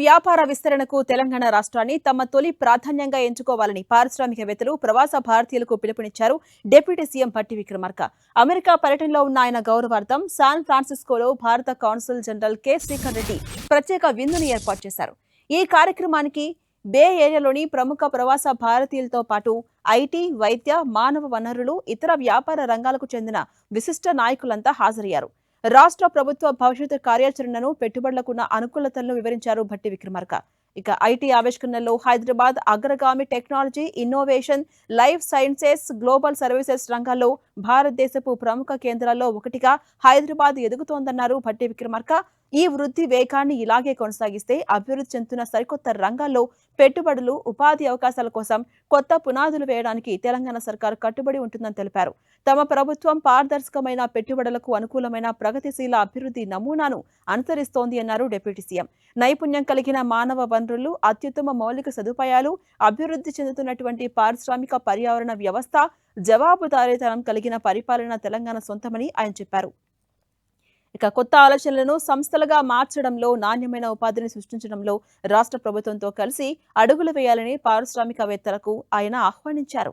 వ్యాపార విస్తరణకు తెలంగాణ రాష్ట్రాన్ని తమ తొలి ప్రాధాన్యంగా ఎంచుకోవాలని పారిశ్రామికవేత్తలు ప్రవాస భారతీయులకు పిలుపునిచ్చారు deputy CM Bhatti Vikramarka. America పర్యటనలో ఉన్న ఆయన గౌరవార్థం శాన్ ఫ్రాన్సిస్కోలో భారత consul general K Srikar Reddy ప్రత్యేక విందును ఏర్పాటు చేశారు. ఈ కార్యక్రమానికి బే ఏరియాలోని ప్రముఖ ప్రవాస భారతీయులతో పాటు ఐటీ, వైద్య, మానవ వనరులు, ఇతర వ్యాపార రంగాలకు చెందిన విశిష్ట నాయకులంతా హాజరయ్యారు. రాష్ట్ర ప్రభుత్వ భవిష్యత్ కార్యాచరణను, పెట్టుబడులకున్న అనుకూలతలను వివరించారు భట్టి విక్రమార్క. ఇక ఐటీ ఆవిష్కరణలో హైదరాబాద్ అగ్రగామి technology, innovation, life sciences, global services రంగాల్లో భారతదేశపు ప్రముఖ కేంద్రాల్లో ఒకటిగా హైదరాబాద్ ఎదుగుతోందన్నారు భట్టి విక్రమార్క. ఈ వృద్ధి వేగాన్ని ఇలాగే కొనసాగిస్తే అభివృద్ధి చెందుతున్న సరికొత్త రంగాల్లో పెట్టుబడులు, ఉపాధి అవకాశాల కోసం కొత్త పునాదులు వేయడానికి తెలంగాణ సర్కార్ కట్టుబడి ఉంటుందని తెలిపారు. తమ ప్రభుత్వం పారదర్శకమైన పెట్టుబడులకు అనుకూలమైన ప్రగతిశీల అభివృద్ధి నమూనాను అనుసరిస్తోంది అన్నారు డిప్యూటీ సీఎం. నైపుణ్యం కలిగిన మానవ వనరులు, అత్యుత్తమ మౌలిక సదుపాయాలు, అభివృద్ధి చెందుతున్నటువంటి పారిశ్రామిక పర్యావరణ వ్యవస్థ, జవాబుదారీతనం కలిగిన పరిపాలన తెలంగాణ సొంతమని ఆయన చెప్పారు. ఇక కొత్త ఆలోచనలను సంస్థలుగా మార్చడంలో, నాణ్యమైన ఉపాధిని సృష్టించడంలో రాష్ట్ర ప్రభుత్వంతో కలిసి అడుగులు వేయాలని పారిశ్రామికవేత్తలకు ఆయన ఆహ్వానించారు.